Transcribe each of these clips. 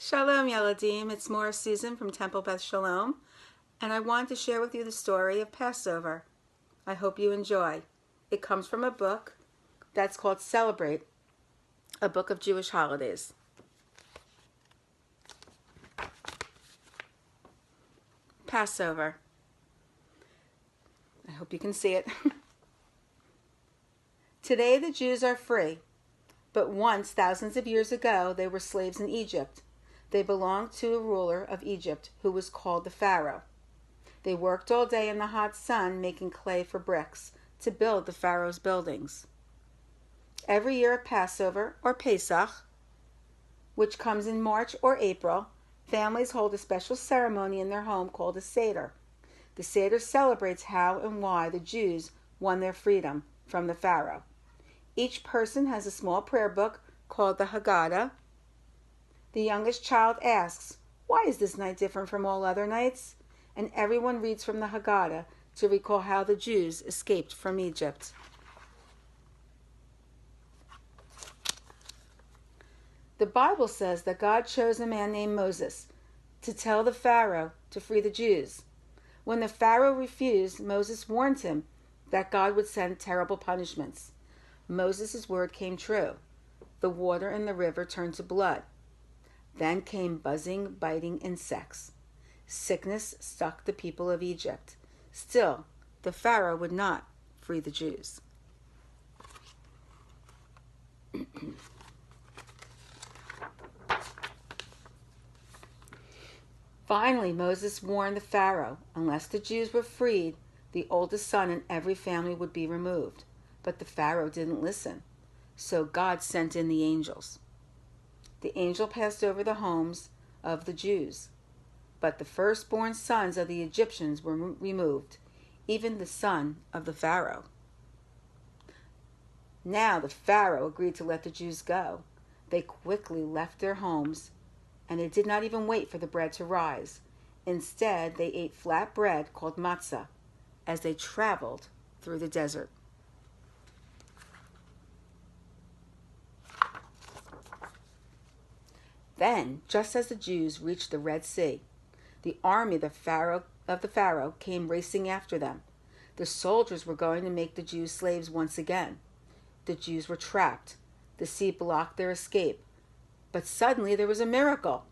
Shalom Yeladim, it's Morah Susan from Temple Beth Shalom, and I want to share with you the story of Passover. I hope you enjoy. It comes from a book that's called Celebrate, a book of Jewish holidays. Passover. I hope you can see it. Today the Jews are free, but once, thousands of years ago, they were slaves in Egypt. They belonged to a ruler of Egypt who was called the Pharaoh. They worked all day in the hot sun making clay for bricks to build the Pharaoh's buildings. Every year at Passover, or Pesach, which comes in March or April, families hold a special ceremony in their home called a Seder. The Seder celebrates how and why the Jews won their freedom from the Pharaoh. Each person has a small prayer book called the Haggadah. The youngest child asks, "Why is this night different from all other nights?" And everyone reads from the Haggadah to recall how the Jews escaped from Egypt. The Bible says that God chose a man named Moses to tell the Pharaoh to free the Jews. When the Pharaoh refused, Moses warned him that God would send terrible punishments. Moses' word came true. The water in the river turned to blood. Then came buzzing, biting insects. Sickness struck the people of Egypt. Still, the Pharaoh would not free the Jews. Finally, Moses warned the Pharaoh, unless the Jews were freed, the oldest son in every family would be removed. But the Pharaoh didn't listen, so God sent in the angels. The angel passed over the homes of the Jews, but the firstborn sons of the Egyptians were removed, even the son of the Pharaoh. Now the Pharaoh agreed to let the Jews go. They quickly left their homes, and they did not even wait for the bread to rise. Instead, they ate flat bread called matzah as they traveled through the desert. Then, just as the Jews reached the Red Sea, the army of the Pharaoh came racing after them. The soldiers were going to make the Jews slaves once again. The Jews were trapped. The sea blocked their escape. But suddenly there was a miracle.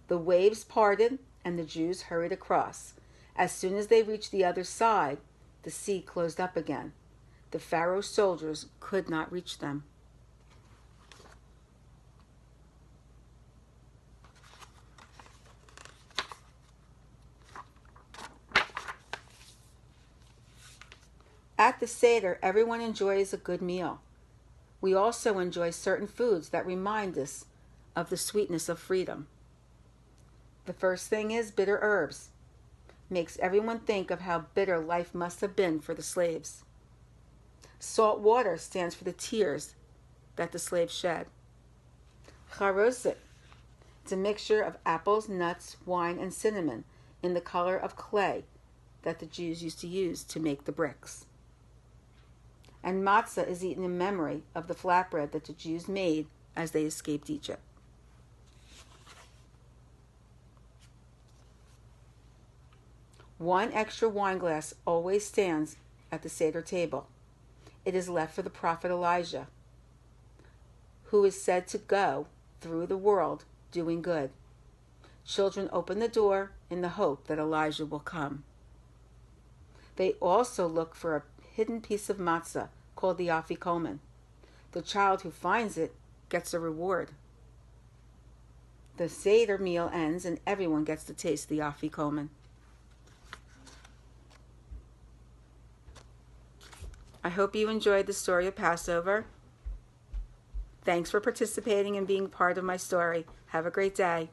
The waves parted and the Jews hurried across. As soon as they reached the other side, the sea closed up again. The Pharaoh's soldiers could not reach them. At the Seder, everyone enjoys a good meal. We also enjoy certain foods that remind us of the sweetness of freedom. The first thing is bitter herbs. Makes everyone think of how bitter life must have been for the slaves. Salt water stands for the tears that the slaves shed. Charoset. It's a mixture of apples, nuts, wine, and cinnamon in the color of clay that the Jews used to use to make the bricks. And matzah is eaten in memory of the flatbread that the Jews made as they escaped Egypt. One extra wine glass always stands at the Seder table. It is left for the prophet Elijah, who is said to go through the world doing good. Children open the door in the hope that Elijah will come. They also look for a hidden piece of matzah called the afikomen. The child who finds it gets a reward. The Seder meal ends and everyone gets to taste the afikomen. I hope you enjoyed the story of Passover. Thanks for participating and being part of my story. Have a great day.